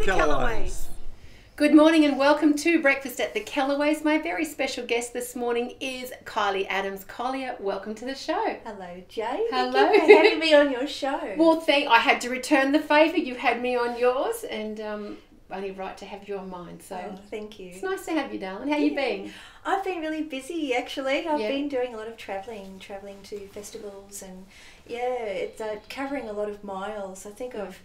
Kellaway'S. Good morning and welcome to Breakfast at the Kellaway'S. My very special guest this morning is Kylie Adams-Collier. Welcome to the show. Hello, Jay. Hello. Thank you for having me on your show. Well, I had to return the favour. You had me on yours, and only right to have you on mine. So thank you. It's nice to have you, darling. How you been? I've been really busy, actually. I've been doing a lot of travelling to festivals, and it's covering a lot of miles. I think I've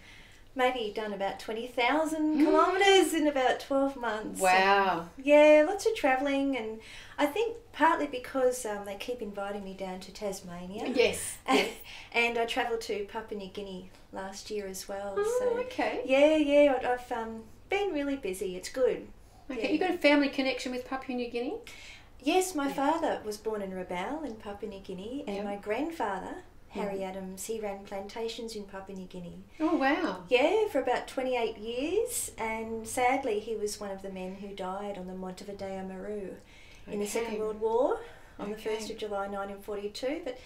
maybe done about 20,000 kilometres in about 12 months. Wow. And, lots of travelling, and I think partly because they keep inviting me down to Tasmania. Yes. And I travelled to Papua New Guinea last year as well. Oh, so okay. I've been really busy. It's good. Okay, Yeah. you got a family connection with Papua New Guinea? Yes, my father was born in Rabaul in Papua New Guinea, and my grandfather, Harry Adams, he ran plantations in Papua New Guinea. Oh, wow. Yeah, for about 28 years, and sadly he was one of the men who died on the Montevideo Maru in the Second World War on the 1st of July 1942. But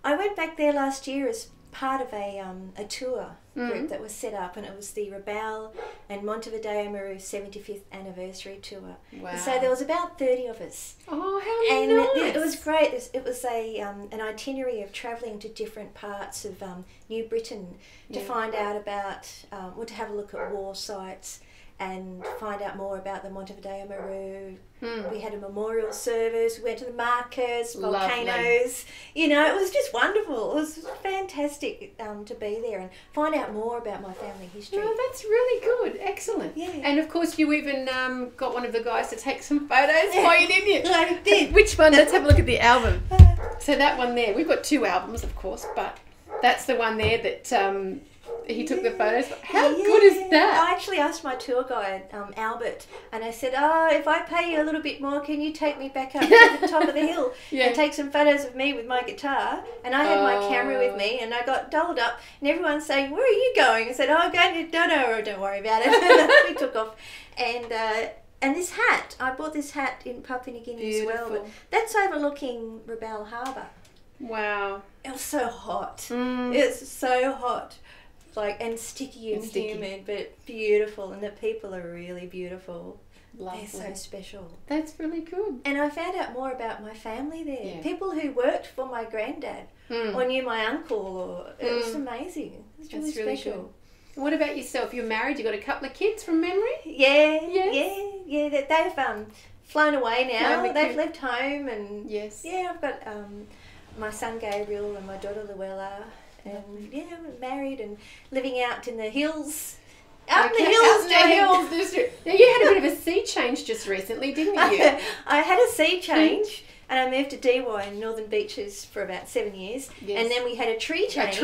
I went back there last year as part of a tour group that was set up, and it was the Rabaul and Montevideo Maru 75th anniversary tour. Wow. And so there was about 30 of us. Oh, how and nice. It was great. It was an itinerary of travelling to different parts of New Britain to find out about, to have a look at war sites and find out more about the Montevideo Maru. We had a memorial service. We went to the markets, volcanoes. Lovely. You know, it was just wonderful. It was fantastic to be there and find out more about my family history. Oh, that's really good. Excellent. Yeah. And of course you even got one of the guys to take some photos for you, didn't you? I did. Which one? Let's have a look at the album. So that one there. We've got two albums, of course, but that's the one there that he took the photos. How good is that? I actually asked my tour guide, Albert, and I said, if I pay you a little bit more, can you take me back up to the top of the hill and take some photos of me with my guitar? And I had my camera with me, and I got dolled up, and everyone's saying, where are you going? I said, I'm going to Dodo, don't worry about it. We took off. And this hat, I bought this hat in Papua New Guinea as well. But that's overlooking Rabaul Harbour. Wow. It was so hot. It's so hot. And sticky and humid, but beautiful, and the people are really beautiful. Lovely. They're so special. That's really good. And I found out more about my family there. Yeah. People who worked for my granddad or knew my uncle. It was amazing. It was really special. Good. What about yourself? You're married. You got a couple of kids from memory? Yeah. They've flown away now. They've left home, and I've got my son Gabriel and my daughter Luella. And we're married and living out in the hills. Out in the hills district. Now, you had a bit of a sea change just recently, didn't you? I had a sea change, and I moved to DY in Northern Beaches for about 7 years. Yes. And then we had a tree change.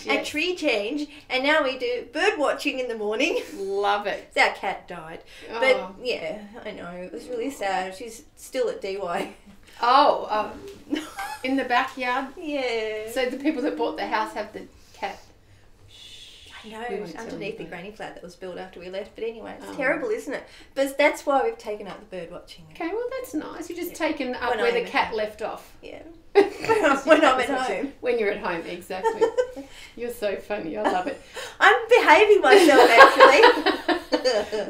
A tree change, and now we do bird watching in the morning. Love it. Our cat died. Oh. But yeah, I know, it was really sad. She's still at DY. Oh, in the backyard? Yeah. So the people that bought the house have the cat? I know, it's underneath the granny flat that was built after we left. But anyway, it's terrible, isn't it? But that's why we've taken up the bird watching. Okay, well that's nice. You've just taken up where the cat left off. Yeah. When I'm at home. When you're at home, exactly. You're so funny. I love it. I'm behaving myself, actually.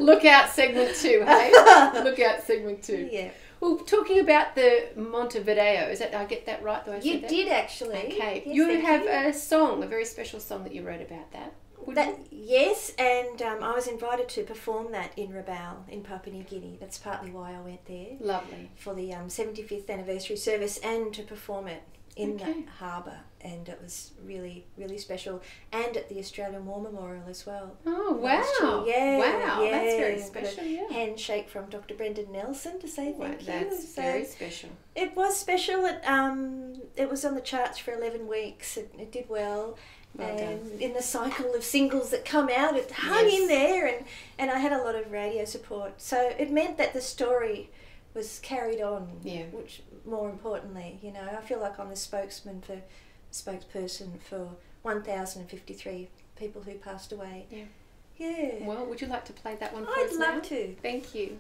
Look out, segment 2, hey? Look out, segment 2. Yeah. Well, talking about the Montevideo, did I get that right? You did, actually. Okay. Yes, you have a song, a very special song that you wrote about that. Yes, and I was invited to perform that in Rabaul in Papua New Guinea. That's partly why I went there. Lovely. For the 75th anniversary service, and to perform it in the harbour, and it was really, really special. And at the Australian War Memorial as well. Oh, wow. Wow, that's very special, handshake from Dr. Brendan Nelson to say thank you. That's very special. It was special. It was on the charts for 11 weeks. It did well. And in the cycle of singles that come out, it hung in there, and I had a lot of radio support. So it meant that the story was carried on, which more importantly, I feel like I'm the spokesperson for 1,053 people who passed away. Yeah. Well, would you like to play that one for us now? I'd love to. Thank you.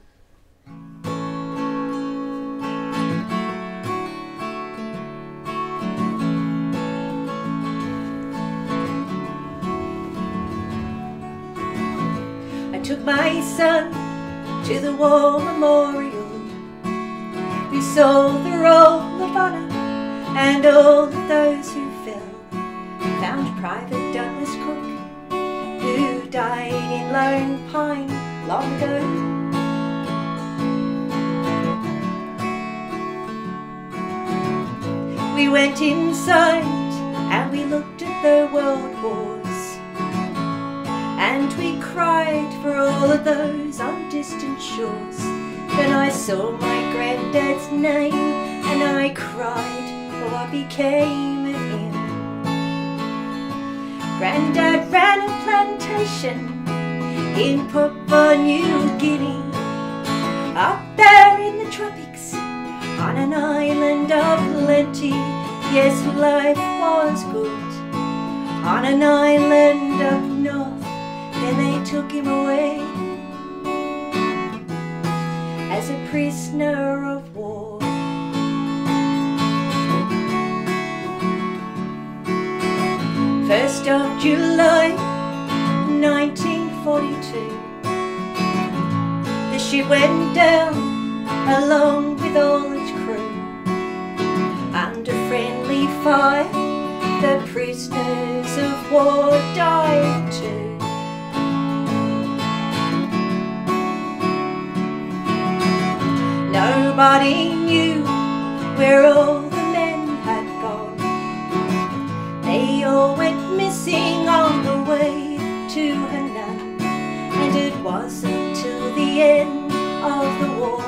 I took my son to the war memorial. We saw the roll of honour and all of those who fell. We found Private Douglas Cook, who died in Lone Pine long ago. We went inside and we looked at the world wars, and we cried for all of those on distant shores. Then I saw my granddad's name and I cried for what became of him. Granddad ran a plantation in Papua New Guinea, up there in the tropics on an island of plenty. Yes, life was good on an island up north. Then they took him away as a prisoner of war. First of July 1942, the ship went down along with all its crew. Under friendly fire, the prisoners of war died too. Nobody knew where all the men had gone. They all went missing on the way to Henan, and it wasn't till the end of the war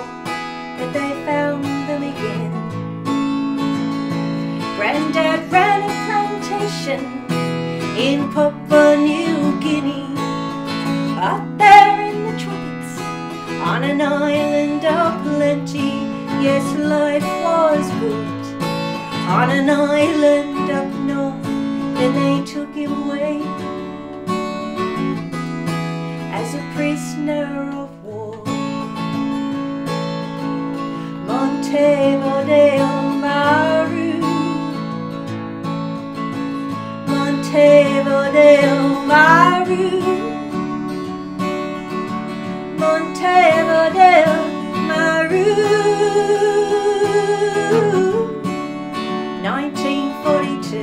that they found them again. Granddad ran a plantation in Papua New Guinea, up there in the tropics on an island of plenty. Yes, life was good on an island up north. Then they took him away as a prisoner of war. Montevideo Maru, Montevideo Maru, Montevideo Maru. 1942.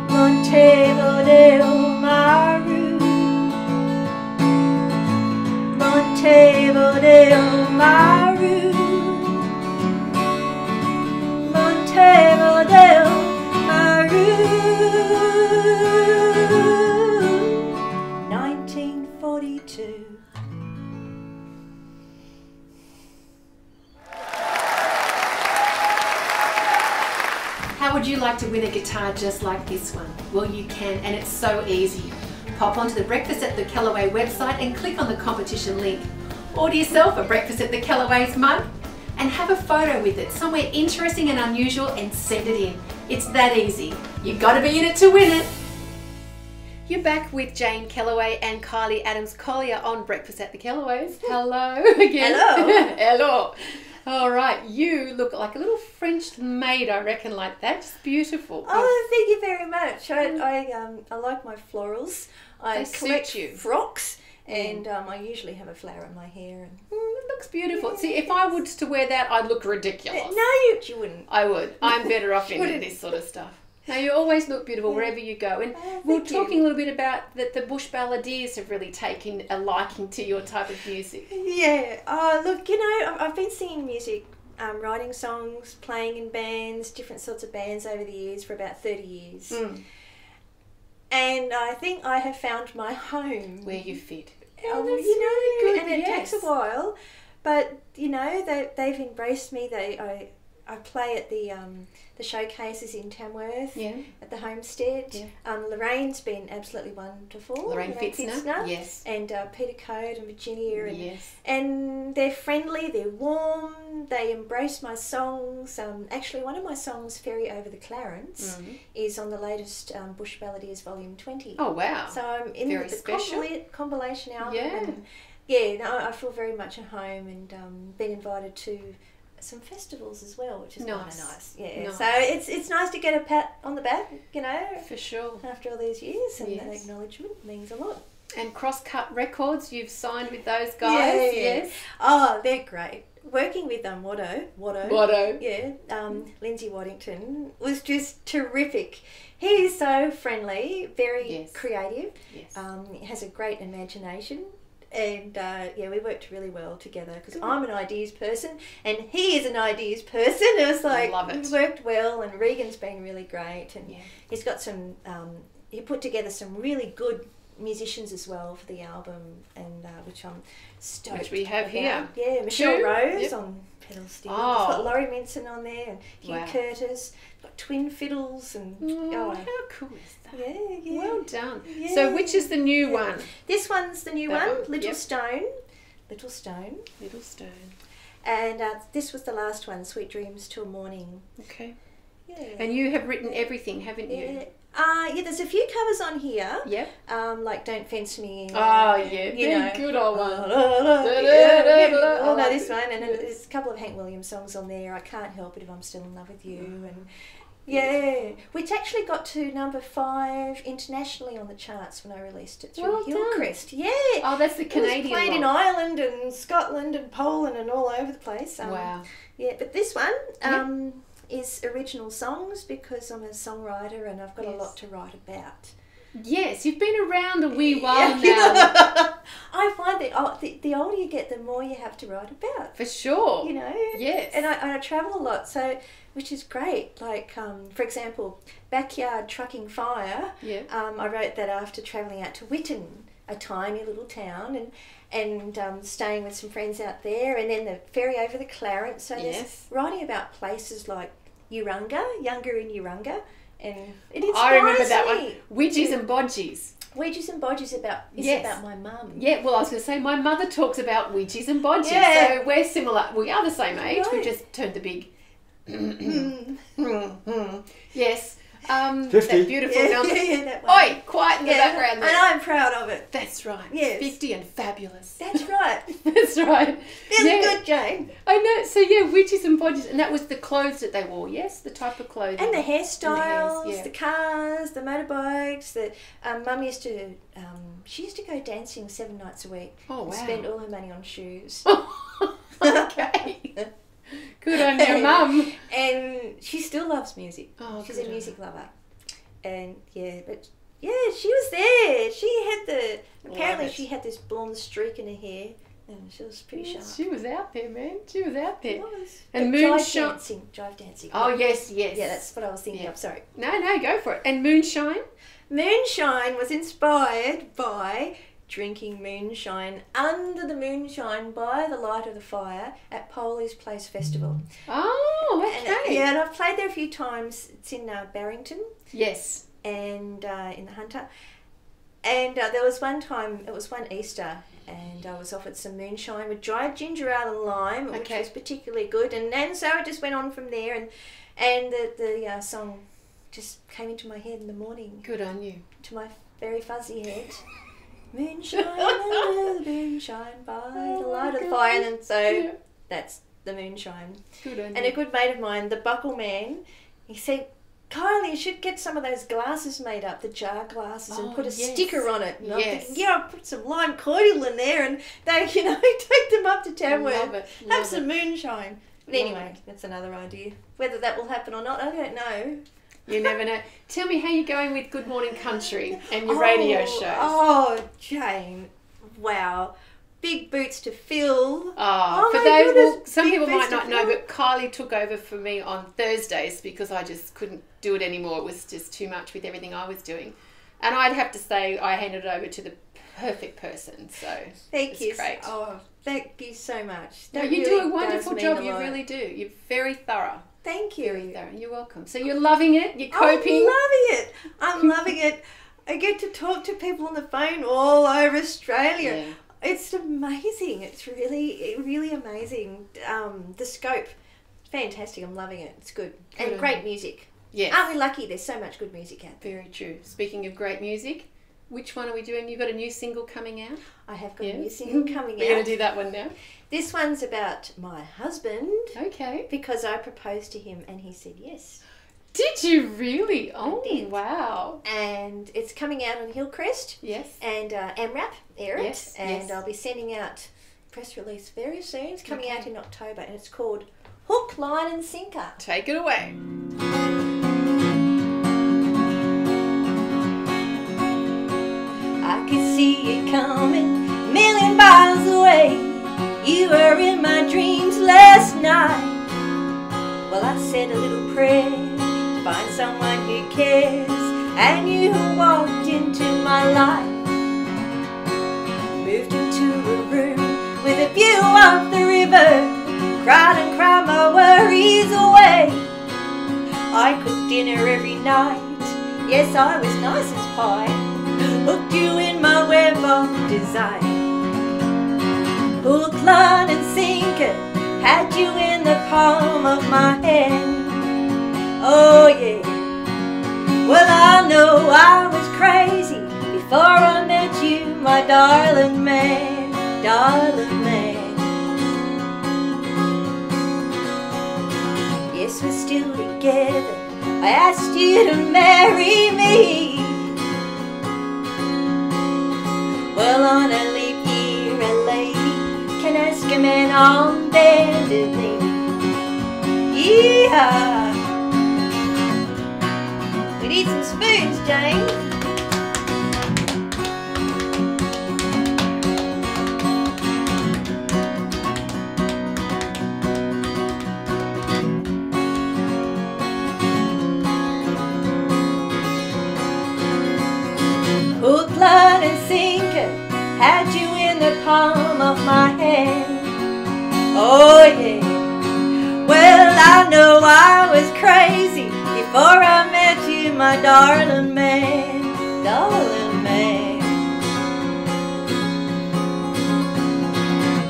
Montevideo Maru, Montevideo Maru, Montevideo Maru. 1942. How would you like to win a guitar just like this one? Well, you can, and it's so easy. Pop onto the Breakfast at the Kellaway website and click on the competition link. Order yourself a Breakfast at the Kellaway's mug and have a photo with it, somewhere interesting and unusual, and send it in. It's that easy. You've got to be in it to win it. You're back with Jane Kellaway and Kylie Adams-Collier on Breakfast at the Kellaway's. Hello again. Hello. Hello. All right, you look like a little French maid, I reckon, like that. Just beautiful. Oh, thank you very much. I like my florals. I collect frocks, and I usually have a flower in my hair. And it looks beautiful. Yeah. See, if I was to wear that, I'd look ridiculous. No, you wouldn't. I would. I'm better off in this sort of stuff. Now, you always look beautiful wherever you go. And we're talking a little bit about that the Bush Balladeers have really taken a liking to your type of music. Yeah. Look, I've been singing music, writing songs, playing in bands, different sorts of bands over the years for about 30 years. Mm. And I think I have found my home. Where you fit. Oh, that's really good. And it takes a while. But, they've embraced me. I play at the showcases in Tamworth, at the Homestead. Yeah. Lorraine's been absolutely wonderful. Lorraine Fitzner. Yes. And Peter Code and Virginia. And they're friendly, they're warm, they embrace my songs. Actually, one of my songs, Ferry Over the Clarence, is on the latest Bush Balladeers Volume 20. Oh, wow. So I'm in the compilation album. Yeah. And, I feel very much at home, and been invited to some festivals as well, which is kind of nice. Yeah, nice. So it's nice to get a pat on the back, For sure. after all these years, and that acknowledgement means a lot. And Crosscut Records, you've signed with those guys? Yes. Oh, they're great. Working with Watto. Yeah. Lindsay Waddington was just terrific. He's so friendly, very creative. Yes. He has a great imagination. And we worked really well together because I'm an ideas person and he is an ideas person. It was like, we worked well, and Regan's been really great. And he's got some, he put together some really good musicians as well for the album, and which I'm stoked Which we have about. here. Yeah, Michelle Rose on pedal steel. Oh. It's got Laurie Minson on there and Hugh Curtis. It's got twin fiddles and how cool is that? Yeah. Well done. Yeah. So which is the new one? This one's the new one. Little Stone. And this was the last one, Sweet Dreams Till Morning. Okay. Yeah. And you have written everything, haven't you? There's a few covers on here. Yep. Like Don't Fence Me. Good old one. Oh no, this one. And then there's a couple of Hank Williams songs on there. I Can't Help It If I'm Still in Love With You. And which actually got to number 5 internationally on the charts when I released it through Hillcrest. Yeah. Oh, that's the Canadian one. It was played in Ireland and Scotland and Poland and all over the place. Wow. Yeah, but this one is original songs because I'm a songwriter and I've got a lot to write about. Yes, you've been around a wee while now. I find that the older you get, the more you have to write about. For sure. You know? Yes. And I travel a lot, so which is great. Like, for example, Backyard Trucking Fire. Yeah. I wrote that after travelling out to Whitton, a tiny little town, and staying with some friends out there, and then the ferry over the Clarence. So there's writing about places like Younger in Urunga, and it inspires I remember that me. one. Widgies and Bodgies. Widgies and Bodgies is about my mum. Yeah, well, I was going to say, my mother talks about Widgies and Bodgies, so we're similar. We are the same age. We just turned the big... Yes. 50. That beautiful number. That one. Oi, quiet in the background there. And I'm proud of it. That's right. Yes. 50 and fabulous. That's right. That's right. That's good, Jane. I know. So, Widgies and Bodgies. And that was the clothes that they wore, yes? The type of clothing. And the hairstyles, the cars, the motorbikes. Mum used to... she used to go dancing 7 nights a week. Oh, wow. And spend all her money on shoes. Okay. Good on your mum. And she still loves music. Oh, she's a music lover. And she was there. Apparently she had this blonde streak in her hair, and she was pretty sharp. She was out there, man. She was out there. She was. And Jive dancing. Oh, yes. Yeah, that's what I was thinking of. Sorry. No, go for it. And moonshine? Moonshine was inspired by drinking moonshine under the moonshine by the light of the fire at Polly's Place Festival. Oh, okay. And I've played there a few times. It's in Barrington. Yes. And in the Hunter. And there was one time, it was one Easter, and I was offered some moonshine with dried ginger ale and lime, which was particularly good. And so it just went on from there, and the song just came into my head in the morning. Good on you. To my very fuzzy head. Moonshine under the moonshine by the light of the fire. And so that's the moonshine. Good on you. And a good mate of mine, the buckle man, he said, Kylie, you should get some of those glasses made up, the jar glasses, and put a sticker on it. And I'm thinking, I'll put some lime cordial in there, and they, take them up to Tamworth, have some moonshine. But anyway, that's another idea. Whether that will happen or not, I don't know. You never know. Tell me how you're going with Good Morning Country and your radio shows. Oh, Jane, wow. Big boots to fill. For those, some people might not know, but Kylie took over for me on Thursdays because I just couldn't do it anymore. It was just too much with everything I was doing. And I'd have to say I handed it over to the perfect person. So thank you. Great. Oh, thank you so much. No, you do a wonderful job. You really do. You're very thorough. Thank you. Very thorough. You're welcome. So you're loving it? You're coping? I'm loving it. I get to talk to people on the phone all over Australia. Yeah. It's amazing. It's really amazing. The scope, fantastic. I'm loving it. It's good. And great music. Yes. Aren't we lucky? There's so much good music out there. Very true. Speaking of great music, which one are we doing? You've got a new single coming out? I have got a new single coming out. We're going to do that one now. This one's about my husband. Okay. Because I proposed to him and he said yes. Did you really? Oh, did. wow. And it's coming out on Hillcrest. Yes. And AMRAP, air it. Yes, And yes. I'll be sending out press release very soon. It's coming out in October, and it's called Hook, Line and Sinker. Take it away. I could see it coming a million miles away. You were in my dreams last night. Well, I said a little prayer to find someone who cares, and you walked into my life. Moved into a room with a view of the river, cried and cried my worries away. I cooked dinner every night, yes, I was nice as pie. Hooked you in my web of desire. Hook, line and sinker, had you in the palm of my hand. Oh yeah. Well, I know I was crazy before I met you, my darling man, darling man. Yes, we're still together. I asked you to marry me. Well, on a leap year, a lady can ask a man on bended knee. Yeah. We need some spoons, Jane. Hook, line and sinker, had you in the palm of my hand. Oh yeah. Well, I know I was crazy before I met you, my darling man, darling man.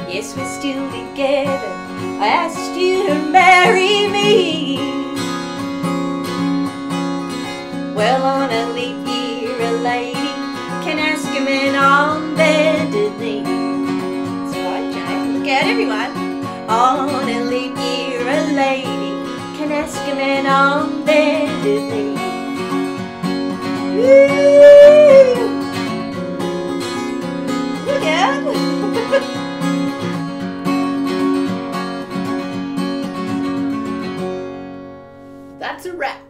Yes, we're still together. I asked you to marry me. Well, on a leap year, a lady can ask a man on bended knee. That's right, Jane. Look out, everyone. On a leap year, a lady can ask a man on bended knee. Woo! Look out. That's a wrap.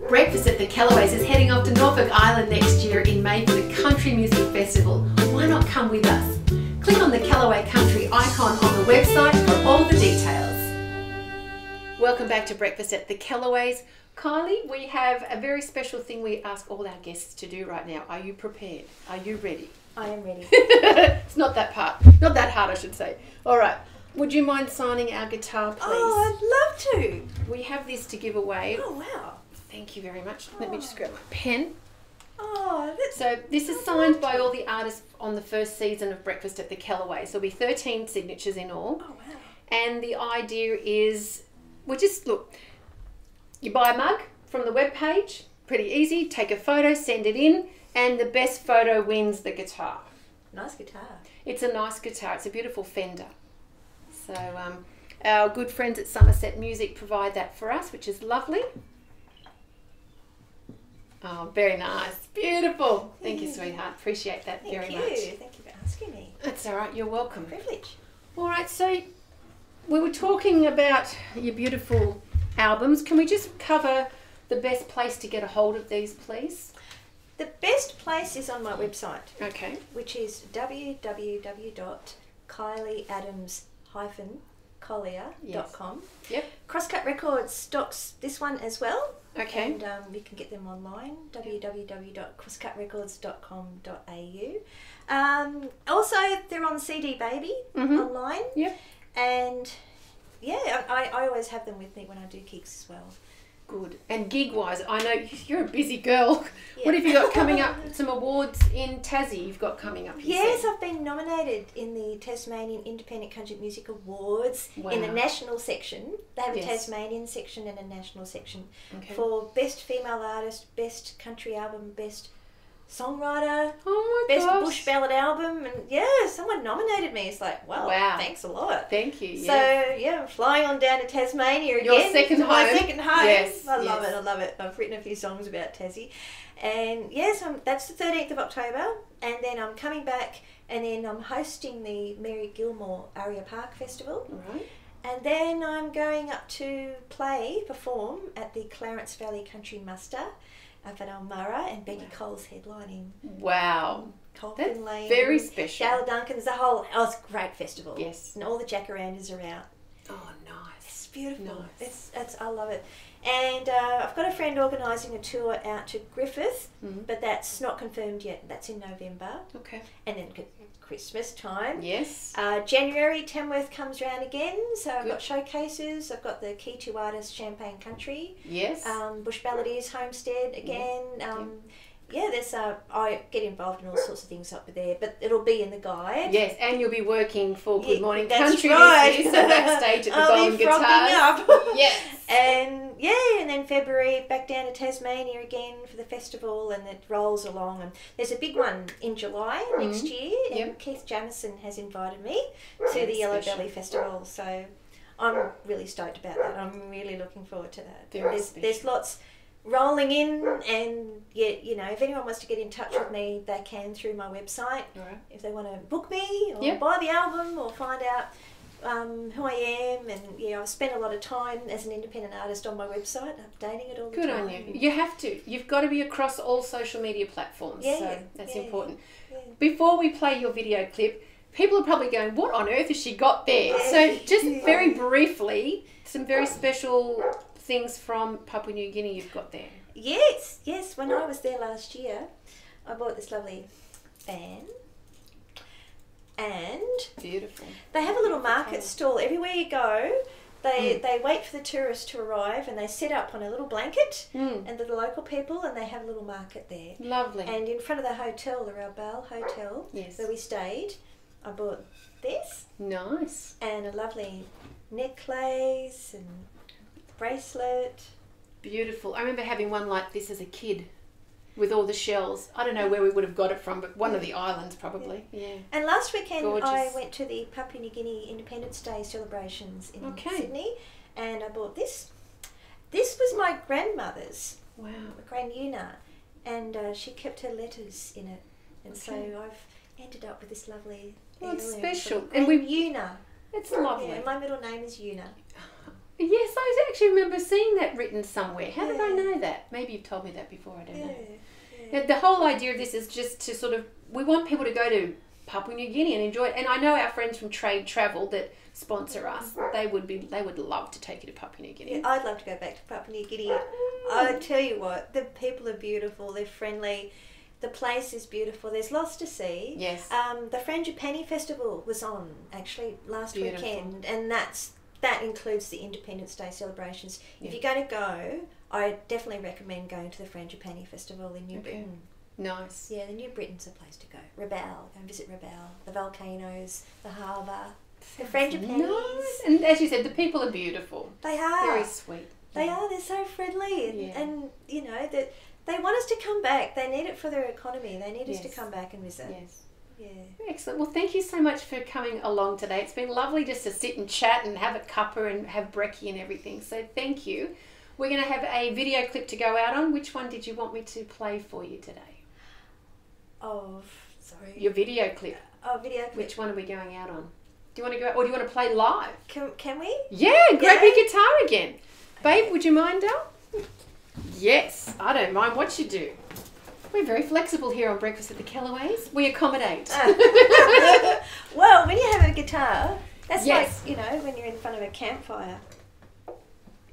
Breakfast at the Kellaway'S is heading off to Norfolk Island next year in May for the Country Music Festival. Why not come with us? Click on the Kellaway Country icon on the website for all the details. Welcome back to Breakfast at the Kellaway'S. Kylie, we have a very special thing we ask all our guests to do right now. Are you prepared? Are you ready? I am ready. It's not that part. Not that hard, I should say. All right. Would you mind signing our guitar, please? Oh, I'd love to. We have this to give away. Oh, wow. Thank you very much. Let me just grab my pen. Oh, that's... So this is signed by all the artists on the first season of Breakfast at the Kellaway'S. There'll be 13 signatures in all. Oh, wow. And the idea is, well, just look, you buy a mug from the webpage, pretty easy, take a photo, send it in, and the best photo wins the guitar. Nice guitar. It's a nice guitar. It's a beautiful Fender. So our good friends at Somerset Music provide that for us, which is lovely. Oh, very nice. Beautiful. Thank you, sweetheart. Appreciate that very much. Thank you for asking me. That's all right. You're welcome. Privilege. All right. So we were talking about your beautiful albums. Can we just cover the best place to get a hold of these, please? The best place is on my website. Okay. Which is www.KylieAdams-Collier.com. Yep. Crosscut Records stocks this one as well. Okay. And you can get them online, www.crosscutrecords.com.au. Also, they're on CD Baby online. Yep. And yeah, I always have them with me when I do gigs as well. Good. And gig-wise, I know you're a busy girl. Yeah. What have you got coming up? Some awards in Tassie you've got coming up, you Yes, said. I've been nominated in the Tasmanian Independent Country Music Awards in the Wow. national section. They have a Yes. Tasmanian section and a national section Okay. for Best Female Artist, Best Country Album, Best songwriter, Oh my best gosh. bush ballad album, and yeah, someone nominated me. It's like, wow, thanks a lot. Thank you. So yeah, I'm flying on down to Tasmania again. Your second home. My second home. Yes, I love it. I love it. I've written a few songs about Tassie, and yes, that's the 13th of October, and then I'm coming back, and then I'm hosting the Mary Gilmore Aria Park Festival. Right. And then I'm going up to perform at the Clarence Valley Country Muster up at Elmurra, and Becky Cole's headlining. Wow. Colton Lane. Very special. Dale Duncan's, it's a great festival. Yes. And all the jacarandas are out. Oh, nice. It's beautiful. Nice. I love it. And I've got a friend organising a tour out to Griffith, but that's not confirmed yet. That's in November. Okay. And then Christmas time. Yes. January, Tamworth comes round again, so I've got showcases. I've got the Key to Artists Champagne Country. Yes. Bush Balladeers Homestead again. Yeah, there's I get involved in all sorts of things up there, but it'll be in the guide. Yes, and you'll be working for Good Morning that's Country right. this year, so backstage at the I'll Golden be frocking Guitars. up. Yes. And then February back down to Tasmania again for the festival, and it rolls along. And there's a big one in July next year, and Keith Jamison has invited me to the Yellow Belly Festival, so I'm really stoked about that. I'm really looking forward to that. There's lots rolling in, and if anyone wants to get in touch with me, they can through my website. Right. If they want to book me or buy the album or find out who I am, and I've spent a lot of time as an independent artist on my website, updating it all the time. Good on you. You have to. You've got to be across all social media platforms. Yeah, so that's important. Yeah. Before we play your video clip, people are probably going, what on earth has she got there? So just very briefly, some very special things from Papua New Guinea you've got there. Yes. When I was there last year, I bought this lovely fan. And beautiful. They have a little market stall everywhere you go. They wait for the tourists to arrive, and they set up on a little blanket, and the local people, and they have a little market there. Lovely. And in front of the hotel, the Raubal Hotel, where we stayed, I bought this. Nice. And a lovely necklace and bracelet. Beautiful. I remember having one like this as a kid, with all the shells. I don't know where we would have got it from, but one of the islands probably. Yeah. And last weekend gorgeous. I went to the Papua New Guinea Independence Day celebrations in Sydney, and I bought this. This was my grandmother's. Wow. Grand Una, and she kept her letters in it, and so I've ended up with this lovely. Oh, it's special. And Una. It's lovely. Yeah, my middle name is Una. Yes, I actually remember seeing that written somewhere. How did I know that? Maybe you've told me that before, I don't know. Now, the whole idea of this is just to sort of, we want people to go to Papua New Guinea and enjoy it. And I know our friends from Trade Travel that sponsor us, they would love to take you to Papua New Guinea. Yeah, I'd love to go back to Papua New Guinea. I tell you what, the people are beautiful, they're friendly. The place is beautiful. There's lots to see. Yes. The Frangipani Festival was on actually last weekend, and that includes the Independence Day celebrations. If you're going to go, I definitely recommend going to the Frangipani Festival in New Britain. Nice. Yeah, the New Britain's a place to go. Rabaul, go and visit Rabaul. The volcanoes, the harbour, the Frangipanis. Nice. And as you said, the people are beautiful. They are. Very sweet. They are. They're so friendly, and you know that they want us to come back. They need it for their economy. They need us to come back and visit. Yes. Yeah. Excellent. Well, thank you so much for coming along today. It's been lovely just to sit and chat and have a cuppa and have brekkie and everything. So thank you. We're going to have a video clip to go out on. Which one did you want me to play for you today? Sorry. Your video clip. Video clip. Which one are we going out on? Do you want to go, or do you want to play live? Can we? Yeah, grab your guitar again. Babe, would you mind, Del? Yes, I don't mind what you do. We're very flexible here on Breakfast at the Kellaway'S. We accommodate. Well, when you have a guitar, that's like, you know, when you're in front of a campfire,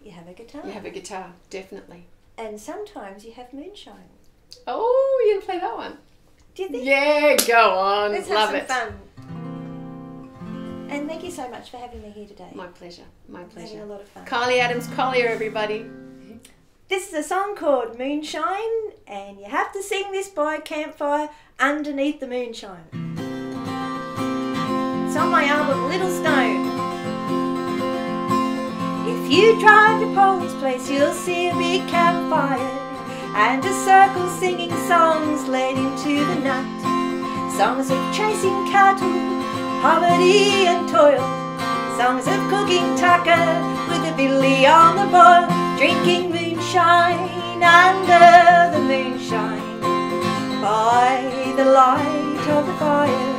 you have a guitar. You have a guitar, definitely. And sometimes you have moonshine. Oh, you're going to play that one? Do you think? Yeah, go on. Let's Love have some it. fun. And thank you so much for having me here today. My pleasure. My pleasure. Having a lot of fun. Kylie Adams-Collier, everybody. This is a song called Moonshine, and you have to sing this by a campfire underneath the moonshine. It's on my album Little Stone. If you drive to Paul's place, you'll see a big campfire and a circle singing songs late into the night. Songs of chasing cattle, poverty and toil. Songs of cooking tucker with a billy on the boil. Drinking moonshine under the moonshine, by the light of the fire.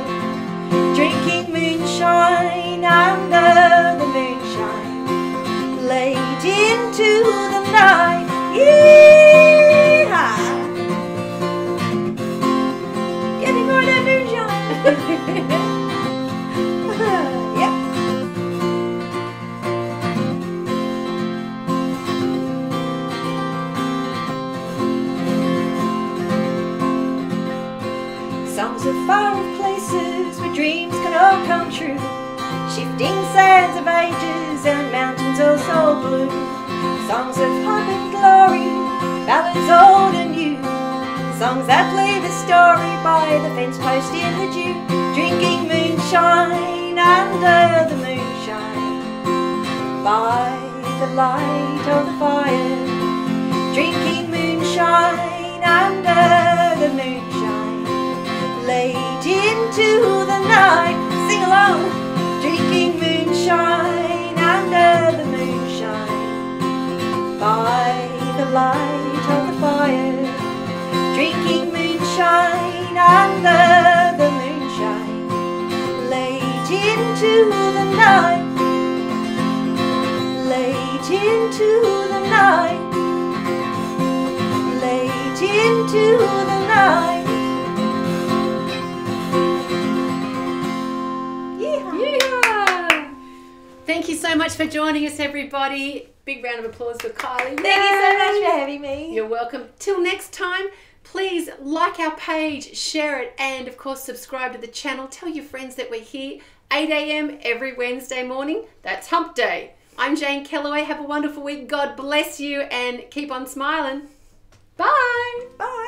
Drinking moonshine under the moonshine, late into the night. Yee-haw! Give me more of that moonshine. Yep. Songs of far-off places where dreams can all come true. Shifting sands of ages and mountains all so blue. Songs of hope and glory, ballads old and new. Songs that play the story by the fence post in the dew. Drinking moonshine under the moonshine, by the light of the fire. Drinking moonshine under the moonshine, late into the night. Sing along. Drinking moonshine under the moonshine, by the light of the fire. Drinking moonshine under the moonshine, late into the night. Late into the night. Late into the night. Thank you so much for joining us, everybody. Big round of applause for Kylie. Thank you so much for having me. You're welcome. Till next time, please like our page, share it, and of course subscribe to the channel. Tell your friends that we're here 8 a.m. every Wednesday morning. That's Hump Day. I'm Jane Kellaway. Have a wonderful week. God bless you and keep on smiling. Bye. Bye.